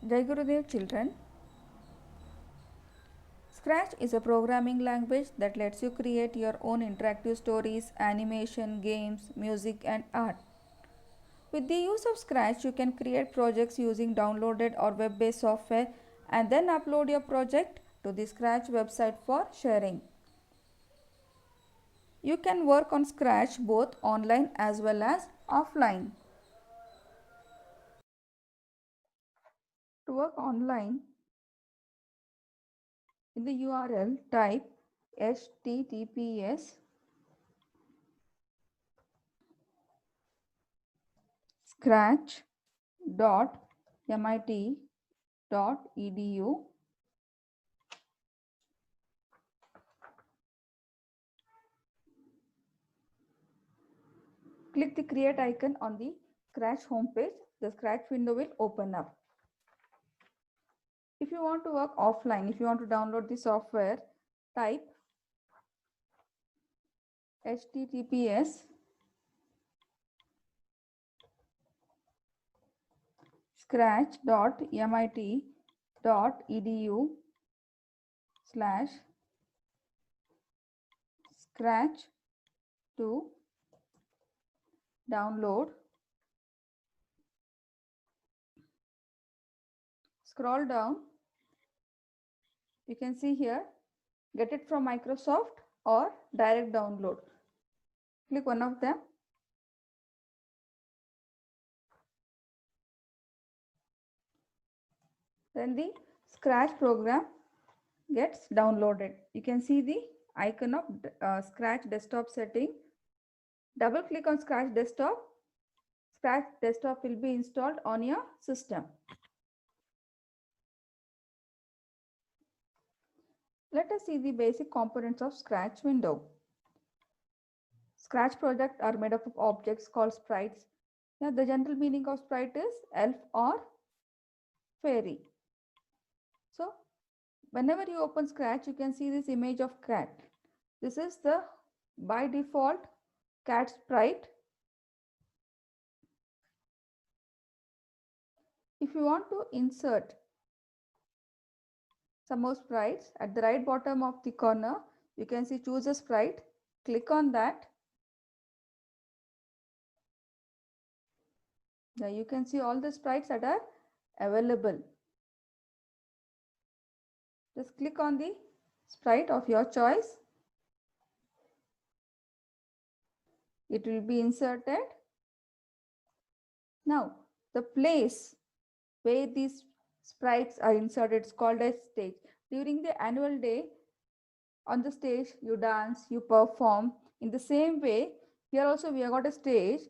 Jai Gurudev children. Scratch is a programming language that lets you create your own interactive stories, animation, games, music and art. With the use of Scratch, you can create projects using downloaded or web-based software and then upload your project to the Scratch website for sharing. You can work on Scratch both online as well as offline. To work online, in the URL type https scratch.mit.edu. Click the create icon on the Scratch homepage. The Scratch window will open up. If you want to work offline, if you want to download the software, type https scratch.mit.edu slash scratch to download. Scroll down. You can see here, get it from Microsoft or direct download. Click one of them. Then the Scratch program gets downloaded. You can see the icon of Scratch desktop setting. Double click on Scratch desktop. Scratch desktop will be installed on your system. Let us see the basic components of Scratch window. Scratch projects are made up of objects called sprites. Now, the general meaning of sprite is elf or fairy. So, whenever you open Scratch, you can see this image of cat. This is the by default cat sprite. If you want to insert some more sprites, at the right bottom of the corner, you can see choose a sprite. Click on that. Now you can see all the sprites that are available. Just click on the sprite of your choice. It will be inserted. Now, the place where these sprites are inserted is called as stage. During the annual day, on the stage, you dance, you perform. In the same way, here also we have got a stage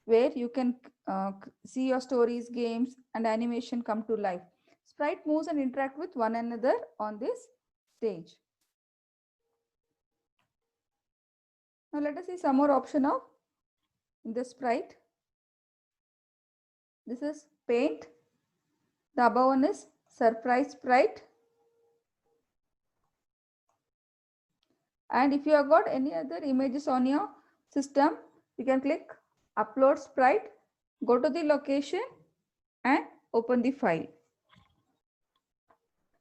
where you can see your stories, games, and animation come to life. Sprite moves and interact with one another on this stage. Now let us see some more option of the sprite. This is paint. The above one is surprise sprite. And if you have got any other images on your system, you can click upload sprite, go to the location and open the file.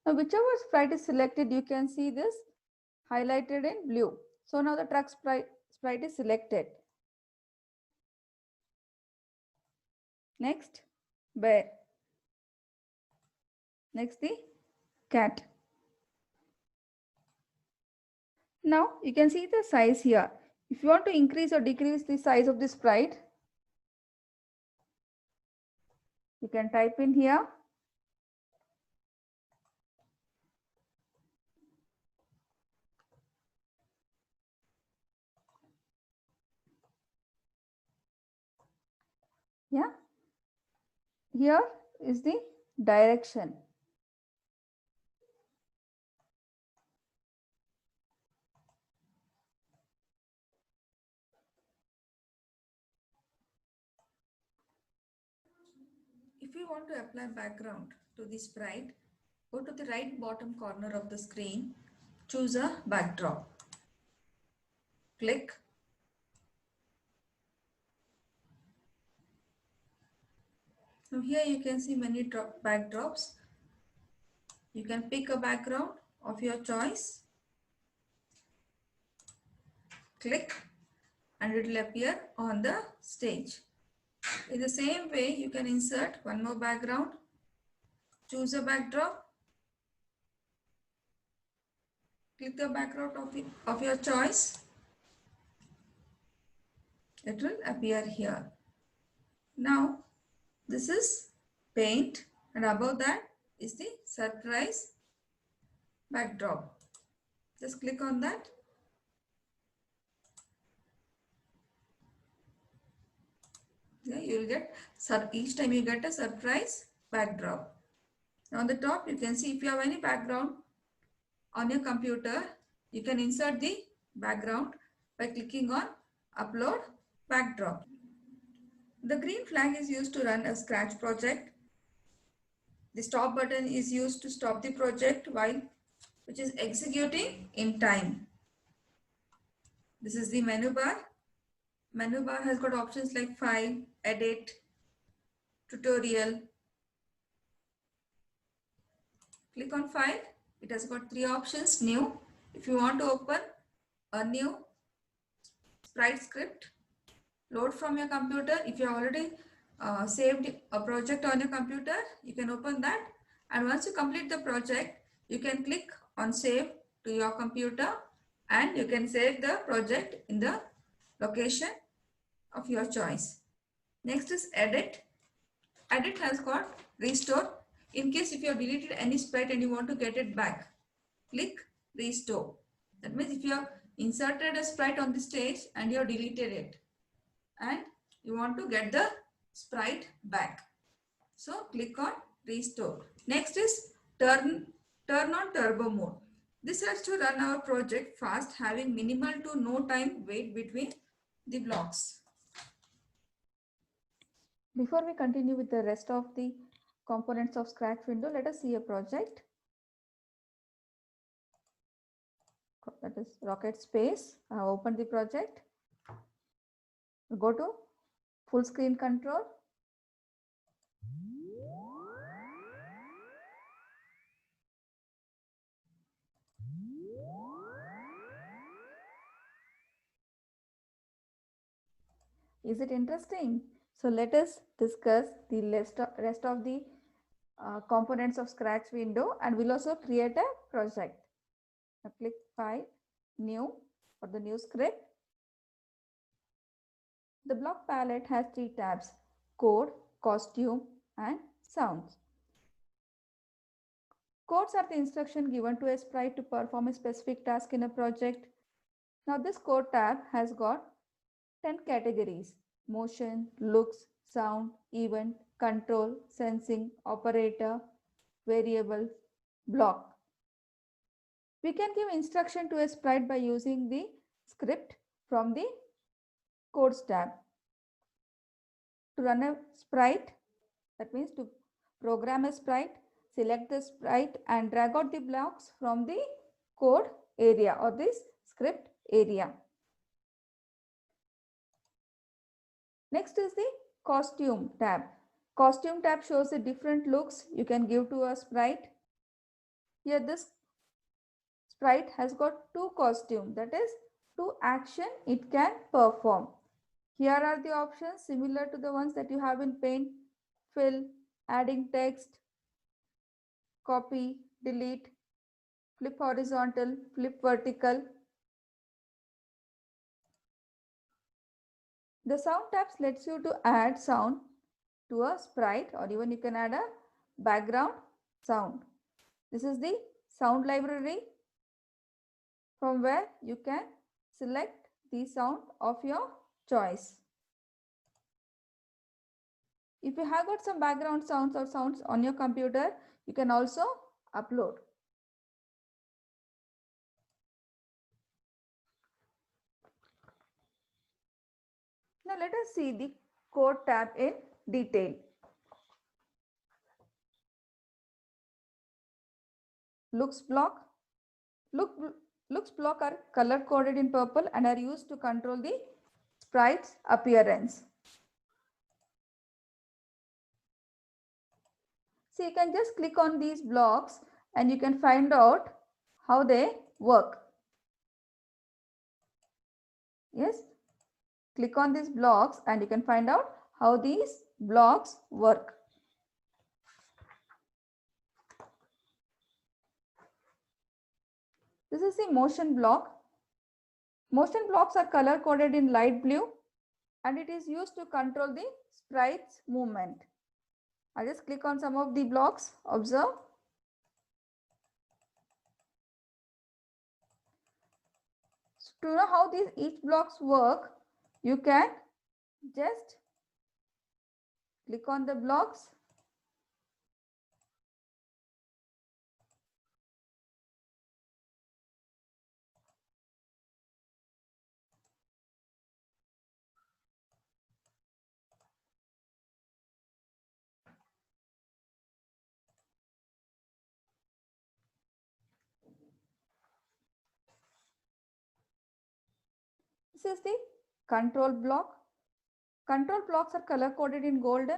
Now whichever sprite is selected, you can see this highlighted in blue. So now the truck sprite is selected. Next, bear. Next, the cat. Now you can see the size here. If you want to increase or decrease the size of the sprite, you can type in here. Yeah. Here is the direction. If you want to apply background to the sprite, go to the right bottom corner of the screen, choose a backdrop. Click. Now here you can see many backdrops. You can pick a background of your choice, click, and it will appear on the stage. In the same way, you can insert one more background, choose a backdrop, click the background of your choice. It will appear here. Now, this is paint, and above that is the surprise backdrop. Just click on that. Yeah, you will get, each time you get a surprise backdrop. Now on the top, you can see if you have any background on your computer, you can insert the background by clicking on Upload Backdrop. The green flag is used to run a Scratch project. The stop button is used to stop the project which is executing in time. This is the menu bar. Menu bar has got options like File, Edit, Tutorial. Click on File. It has got three options. New. If you want to open a new sprite script, load from your computer. If you have already saved a project on your computer, you can open that. And once you complete the project, you can click on Save to your computer and you can save the project in the location of your choice. Next is Edit. Edit has got Restore. In case if you have deleted any sprite and you want to get it back, click Restore. That means if you have inserted a sprite on the stage and you have deleted it and you want to get the sprite back, so click on Restore. Next is turn on turbo mode. This has to run our project fast, having minimal to no time wait between the blocks. Before we continue with the rest of the components of Scratch window, let us see a project. That is Rocket Space. I have opened the project. Go to full screen control. Is it interesting? So let us discuss the rest of the components of Scratch window, and we'll also create a project. Now click File, New for the new script. The block palette has three tabs: Code, Costume, and Sounds. Codes are the instruction given to a sprite to perform a specific task in a project. Now this code tab has got 10 categories: motion, looks, sound, event, control, sensing, operator, variable, block. We can give instruction to a sprite by using the script from the codes tab. To run a sprite, that means to program a sprite, select the sprite and drag out the blocks from the code area or this script area. Next is the costume tab. Costume tab shows the different looks you can give to a sprite. Here this sprite has got two costumes, that is two action it can perform. Here are the options similar to the ones that you have in Paint, Fill, adding text, copy, delete, flip horizontal, flip vertical. The sound tabs lets you to add sound to a sprite, or even you can add a background sound. This is the sound library from where you can select the sound of your choice. If you have got some background sounds or sounds on your computer, you can also upload. Now let us see the code tab in detail. Looks block. Looks block are color coded in purple and are used to control the sprite's appearance. So you can just click on these blocks and you can find out how they work. Yes, click on these blocks and you can find out how these blocks work. This is the motion block. Motion blocks are color coded in light blue and it is used to control the sprite's movement. I'll just click on some of the blocks. Observe. So to know how these each blocks work, you can just click on the blocks. This is the control block. Control blocks are color coded in golden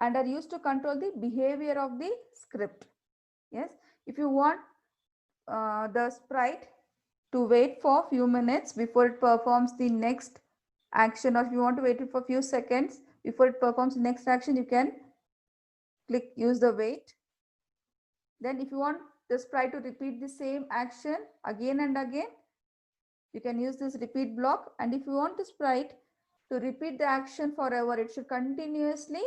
and are used to control the behavior of the script. Yes, if you want the sprite to wait for a few minutes before it performs the next action, or if you want to wait it for a few seconds before it performs the next action, you can use the wait. Then if you want the sprite to repeat the same action again and again, you can use this repeat block. And if you want the sprite to repeat the action forever, it should continuously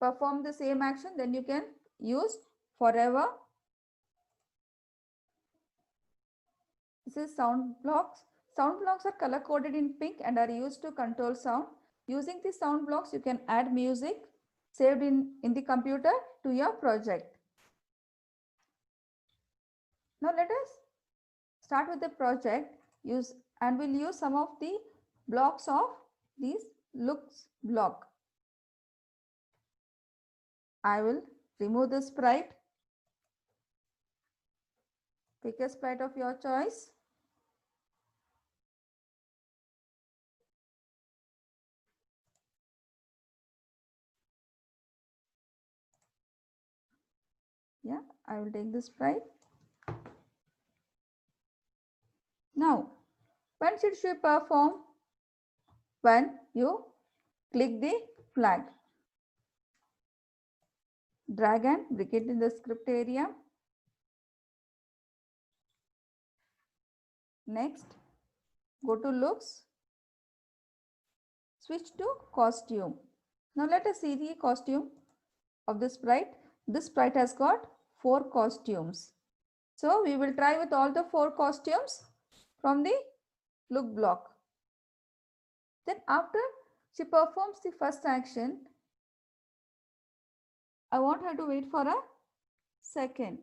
perform the same action, then you can use forever. This is sound blocks. Sound blocks are color coded in pink and are used to control sound. Using the sound blocks, you can add music saved in the computer to your project. Now let us start with the project. We'll use some of the blocks of these looks block. I will remove the sprite. Pick a sprite of your choice. Yeah, I will take the sprite. Now, when should she perform? When you click the flag. Drag and bring it in the script area. Next, go to looks. Switch to costume. Now let us see the costume of the sprite. This sprite has got 4 costumes. So we will try with all the 4 costumes from the look block. Then after she performs the first action, I want her to wait for a second.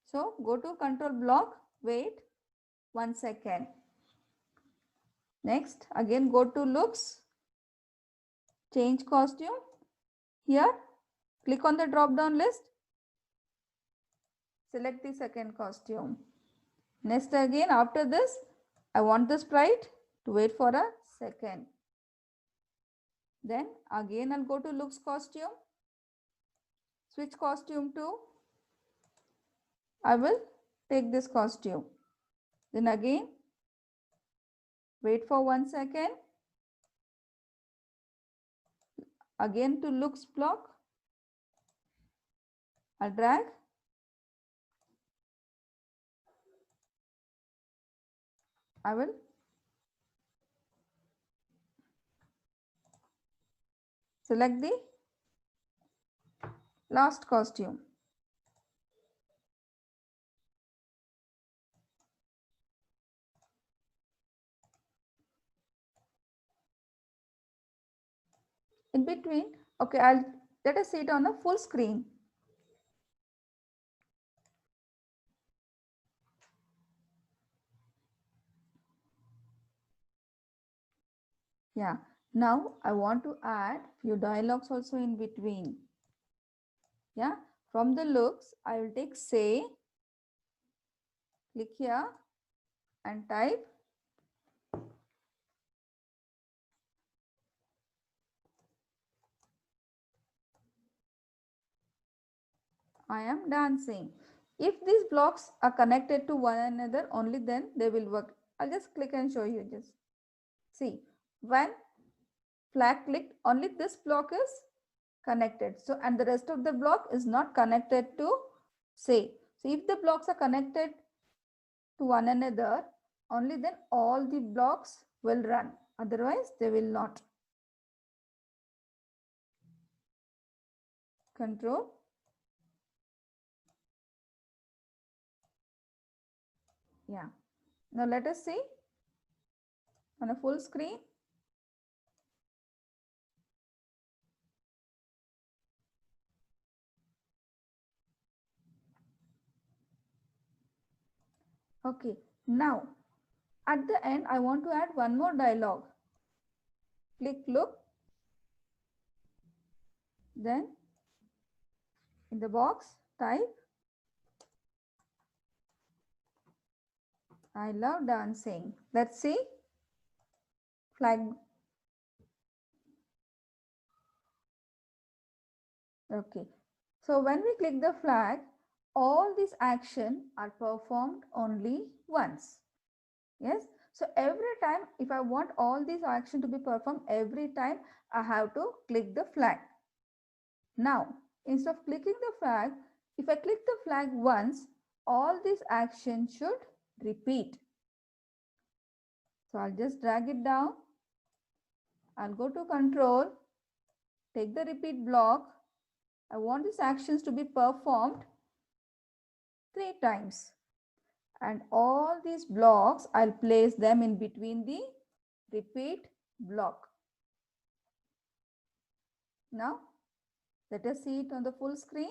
So go to control block, wait 1 second. Next, again go to looks, change costume. Here, click on the drop down list. Select the second costume. Next again, after this, I want the sprite to wait for a second. Then again, I'll go to looks costume. Switch costume to, I will take this costume. Then again, wait for 1 second. Again to looks block. I'll drag. I will select the last costume. In between, okay, let us see it on a full screen. Yeah, now I want to add few dialogues also in between. Yeah, from the looks, I will take say, click here and type. I am dancing. If these blocks are connected to one another, only then they will work. I'll just click and show you. Just see, when flag clicked, only this block is connected. So, and the rest of the block is not connected to say. So, if the blocks are connected to one another, only then all the blocks will run. Otherwise, they will not. Control. Yeah. Now let us see on a full screen. Okay. Now at the end, I want to add one more dialogue. Click look. Then in the box, type I love dancing. Let's see. Flag. Okay. So when we click the flag, all these actions are performed only once. Yes. So every time, if I want all these actions to be performed, every time I have to click the flag. Now, instead of clicking the flag, if I click the flag once, all these actions should repeat. So I'll just drag it down. I'll go to control, take the repeat block. I want these actions to be performed 3 times. And all these blocks, I'll place them in between the repeat block. Now, let us see it on the full screen.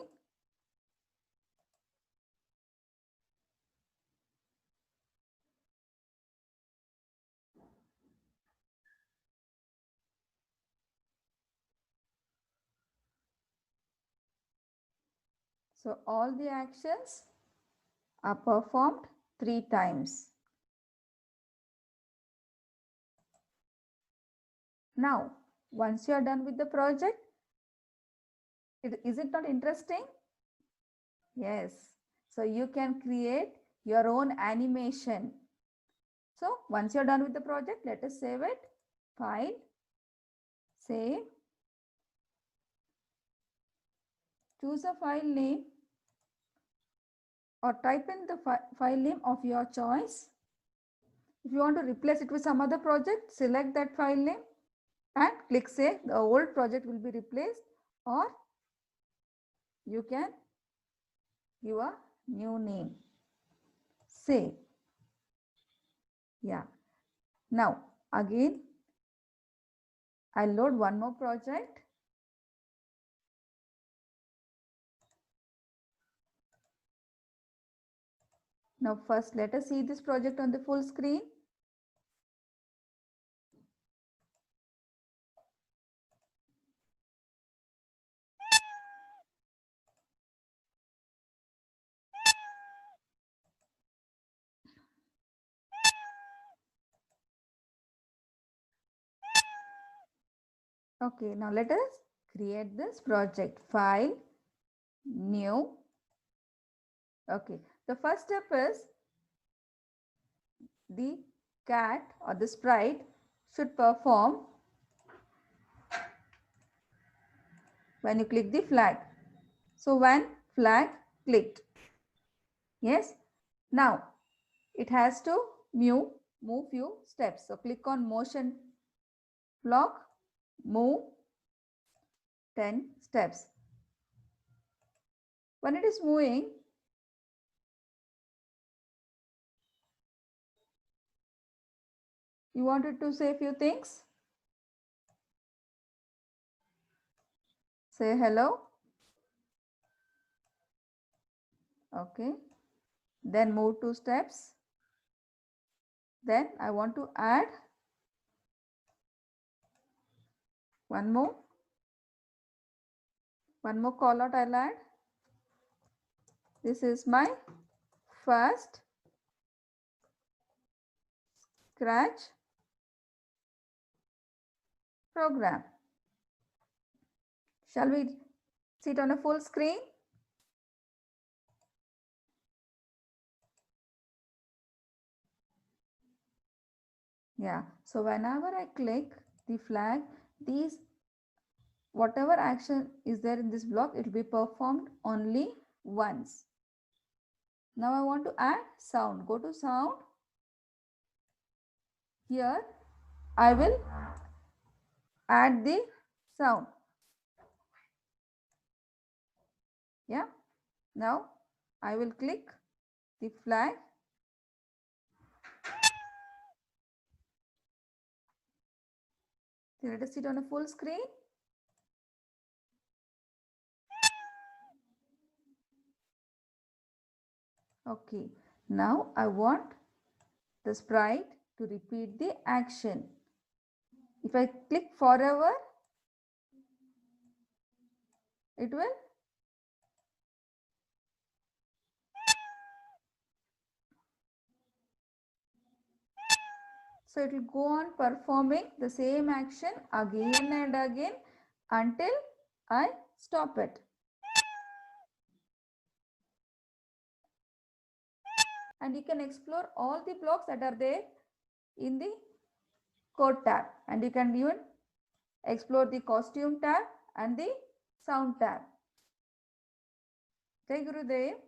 So all the actions are performed 3 times. Now, once you are done with the project, is it not interesting? Yes. So you can create your own animation. So once you're done with the project, let us save it. File, save. Choose a file name or type in the file name of your choice. If you want to replace it with some other project, select that file name and click save. The old project will be replaced, or you can give a new name. Save. Yeah. Now again, I'll load one more project. Now first let us see this project on the full screen. Okay, now let us create this project. File, new. Okay, the first step is the cat or the sprite should perform when you click the flag. So when flag clicked, yes. Now it has to move few steps. So click on motion block, move 10 steps. When it is moving, you wanted to say a few things. Say hello. Okay. Then move 2 steps. Then I want to add one more call out I'll add. This is my first Scratch program. Shall we see it on a full screen? Yeah. So whenever I click the flag, these whatever action is there in this block, it will be performed only once. Now I want to add sound. Go to sound. Here I will add the sound. Yeah. Now I will click the flag. So let us see it on a full screen. Okay. Now I want the sprite to repeat the action. If I click forever, it will so it will go on performing the same action again and again until I stop it. And you can explore all the blocks that are there in the code tab, and you can even explore the costume tab and the sound tab. Jai Gurudev.